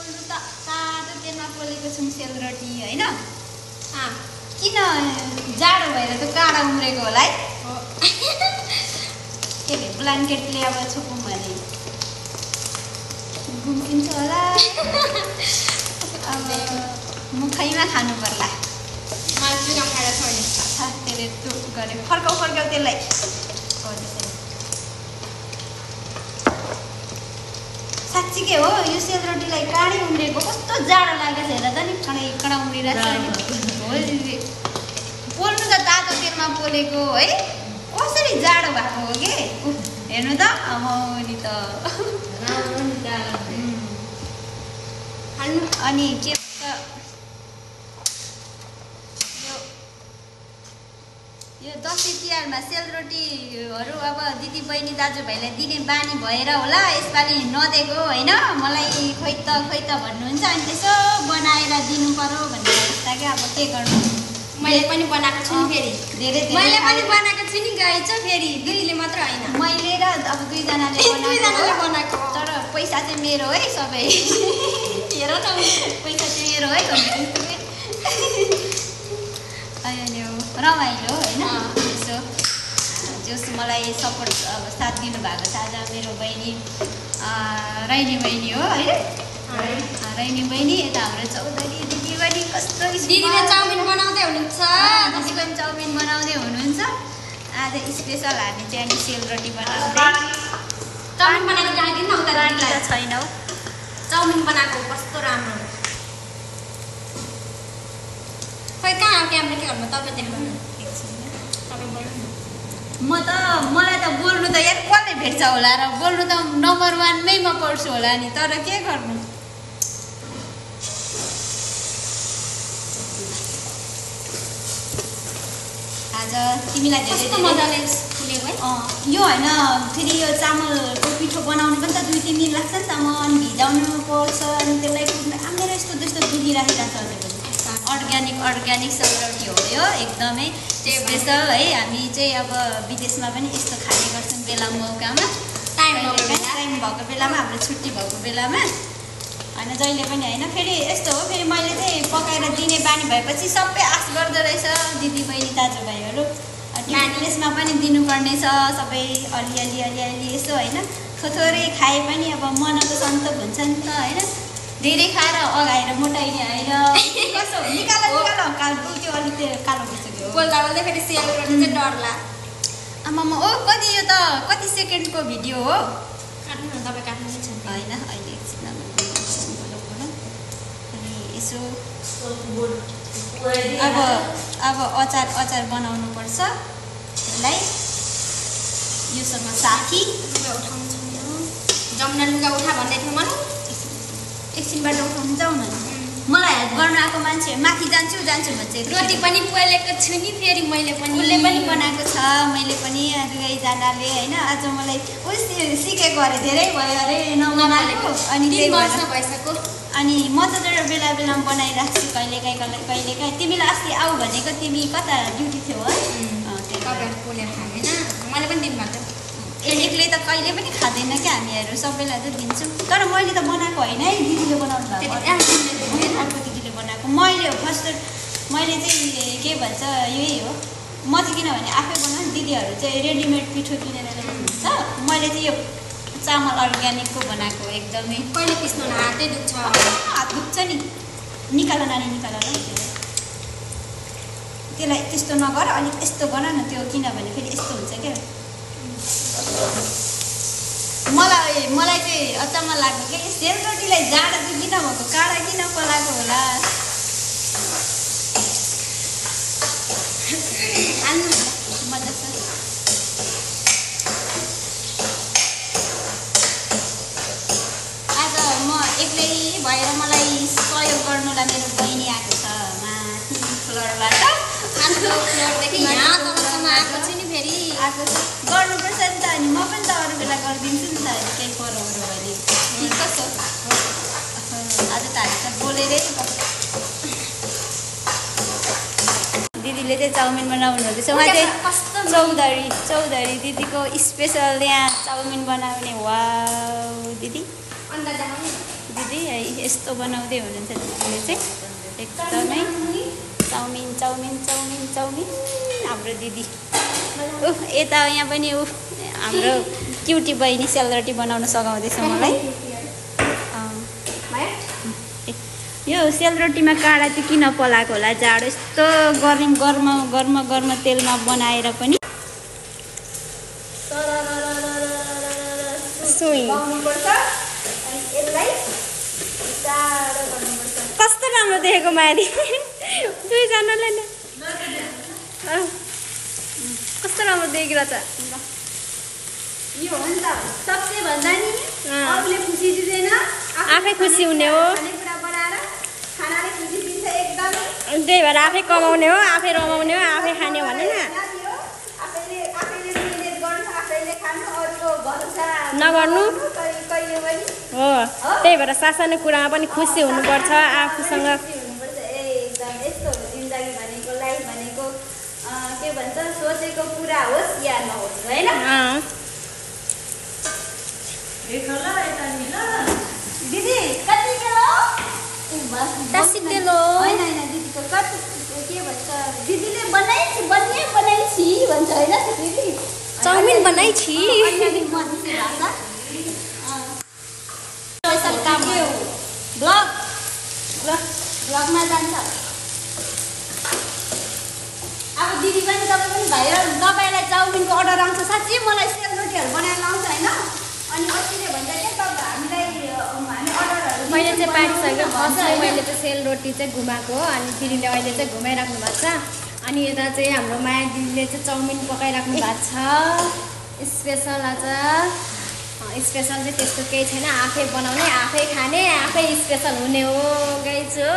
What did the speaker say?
पोल्नु त तातो तेलमा पोलेको छौँ सेलरोटी होइन। किन जाडो भएर त काँडा उम्रेको होला है। के अरे ब्ल्याङ्केटले अब छोपौँ भने घुम्किन्छ होला। अब मुखैमा खानु पर्ला। त्यसले टुक गऱ्यो फर्काउ त्यसलाई। साँच्चीकै हो यो सेलरोटीलाई काँडै उम्रेको कस्तो जाडो लागेको छ हेर त नि। कडा उम्रिरहेको छ नि। पोल्नु त तातो तेलमा पोलेको है कसरी जाडो भएको हो कि हेर्नु त। नि त अनि के यो दसैँ तिहारमा सेलरोटीहरू अब दिदी बहिनी दाजुभाइलाई दिने बानी भएर होला यसपालि नदिएको होइन। मलाई खोइ त भन्नुहुन्छ अनि त्यसो बनाएर दिनु पर्यो भनेर सोच्दा क्या अब के गर्नु। मैले पनि बनाएको छु नि फेरि धेरै मैले पनि बनाएको छु नि गाई छ फेरि दुईले मात्र होइन मैले र अब दुईजनाले बनाएको तर पैसा चाहिँ मेरो है सबै। हेर न पैसा चाहिँ मेरो है अनि रमाइलो होइन। यसो जस मलाई सपोर्ट अब साथ दिनुभएको छ आज मेरो बहिनी रैनी बहिनी हो होइन। रैनी बहिनी यता हाम्रो चौधरी दिदी बहिनी कस्तो दिदीले चाउमिन बनाउँदै हुनुहुन्छ। दिदी पनि चाउमिन बनाउँदै हुनुहुन्छ। आज स्पेसल हामी चाहिँ अनि सेलरोटी बनाउँदै चाउमिन बनाउन जान्दिनँ उता त छैनौ। चाउमिन बनाएको कस्तो राम्रो। खोइ कहाँ हो क्यामेरा के गर्नु तपाईँ देख्नु मलाई त बोल्नु त यार कसले भेट्छ होला र बोल्नु त नम्बर 1 मै म पर्छु होला नि तर के गर्नु। आज तिमीलाई धेरै मजाले फुलेको है। यो होइन फेरि यो चामलको पिठो बनाउनु पनि त 2-3 दिन लाग्छ नि त। मन भिजाउनु पर्छ अनि त्यसलाई मेरो यस्तो दुखिराखेको छ। अर्ग्यानिक सेलरोटी हो यो एकदमै स्पेसल है। हामी चाहिँ अब विदेशमा पनि यस्तो खाने गर्छौँ बेला मौकामा टाइम भएको बेलामा हाम्रो छुट्टी भएको बेलामा होइन जहिले पनि होइन। फेरि यस्तो हो फेरि मैले चाहिँ पकाएर दिने बानी भएपछि सबै आश गर्दो रहेछ दिदी बहिनी दाजुभाइहरू। विदेशमा पनि दिनुपर्ने छ सबै अलिअलि यसो होइन। थोरै खाए पनि अब मनको सन्तोक हुन्छ नि त होइन। धेरै खाएर अगाएर मोटाइने होइन। कसो निकाल त्यो अलिक कालो भइसक्यो बोल्दा फेरि सेलरोटी चाहिँ डरला। आमामा ओ कति यो त कति सेकेन्डको भिडियो हो। काट्नु न तपाईँ काट्नु छ होइन अहिले एकछिन अनि यसो अब अचार बनाउनु पर्छ। यसलाई योसँग साथी उठाउनु छ जमुना लुगा उठा भन्दै थियो मलाई एकछिनबाट उठाउनु जाउँ न। मलाई हेल्प गर्न आएको मान्छे माथि जान्छु भन्छ। रोटी पनि पोलेको छु नि फेरि मैले पनि उसले पनि बनाएको छ मैले पनि दुवैजनाले होइन। आज मलाई सिकेको अरे धेरै भयो अरे नबनाएको अनि त्यही भइसक्यो। अनि म त बेलामा बनाइराख्छु कहिलेकाहीँ। तिमीलाई अस्ति आऊ भनेको तिमी कता ड्युटी थियो है। तपाईँहरू पोलेर खाँदैन मैले पनि दिनुभएको थियो। एक्लै त कहिले पनि खाँदैन क्या हामीहरू सबैलाई त दिन्छौँ। तर मैले त बनाएको होइन है दिदीले बनाउनु भएको अर्को दिदीले बनाएको। मैले चाहिँ के भन्छ यही हो। म चाहिँ किनभने आफै बनाउनु दिदीहरू चाहिँ रेडिमेड पिठो किनेर ल्याउनुहुन्छ। मैले चाहिँ यो चामल अर्ग्यानिकको बनाएको एकदमै। कहिले पिस्नु न हातै दुख्छ। हात दुख्छ नि निकाल नानी निकाल ल त्यसलाई त्यस्तो नगर अलिक यस्तो गर न त्यो किनभने फेरि यस्तो हुन्छ क्या। मलाई चाहिँ अचम्म लाग्यो कि सेलरोटीलाई जाडो चाहिँ किन भएको काँडा किन पलाएको होला। मजा छ। आज म एक्लै भएर मलाई सहयोग गर्नुलाई मेरो बहिनी आएको छ माथि फ्लोरबाट। फ्लोरदेखि यहाँ तलसम्म आएको छु नि फेरि आएको छ गर्नुपर्छ नि त। अनि म पनि त अरू बेला गरिदिन्छु नि त केही परहरू भने कस्तो आज त हामी त बोलेरै दिदीले चाहिँ चाउमिन बनाउनु हुँदैछ। उहाँ चाहिँ चौधरी दिदीको स्पेसल यहाँ चाउमिन बनाउने। वाउ दिदी अन्डा देखाउनु दिदी यस्तो बनाउँदै हुनुहुन्छ दिदीले चाहिँ एकदमै चाउमिन चाउमिन चाउमिन चाउमिन हाम्रो दिदी यता यहाँ पनि हाम्रो क्युटी बहिनी सेलरोटी बनाउन सघाउँदैछ मलाई यो सेलरोटीमा काँडा चाहिँ किन पलाएको होला जाडो यस्तो गर्म तेलमा बनाएर पनि कस्तो राम्रो देखेको मारी दुईजनालाई नै कस्तो राम्रो देखिरहेछ यो हो नि त सबसे भन्दा नि अरूले खुसी दिँदैन आफै खुसी हुने हो खानेकुरा बनाएर खानाले खुसी दिन्छ एकदमै त्यही भएर आफै कमाउने हो आफै रमाउने हो आफै खाने भने न आफैले मिहिनेत गर्नु आफैले खानु अरूको भरोसा नगर्नु कहिले पनि हो त्यही भएर सासानो कुरामा पनि खुसी हुनुपर्छ आफूसँग हुनुपर्छ एकदम यस्तो हो जिन्दगी भनेको लाइफ भनेको के भन्छ सोचेको पुरा होस् या नहोस् होइन दिदी कति किलो होइन दिदीको कति के भन्छ दिदीले बनाइछि भन्छ होइन दिदी चाउमिन बनाइछि मधेसी भाषा स्पेसल काम के हो ब्लगमा जान्छ अब दिदी पनि तपाईँ पनि भाइरल तपाईँलाई चाउमिनको अर्डर आउँछ साँच्चै मलाई सेलरोटीहरू बनाएर लाउँछ होइन अनि अस्तिले भन्छ क्या तपाईँ हामीलाई हामी अर्डरहरू मैले चाहिँ पारिसकेको फर्स्टमा मैले चाहिँ सेलरोटी चाहिँ घुमाएको हो अनि दिदीले अहिले चाहिँ घुमाइराख्नु भएको छ अनि यता चाहिँ हाम्रो माया दिदीले चाहिँ चाउमिन पकाइराख्नु भएको छ स्पेसल आज स्पेसल चाहिँ त्यस्तो केही छैन आफै बनाउने आफै खाने आफै स्पेसल हुने हो गाइज हो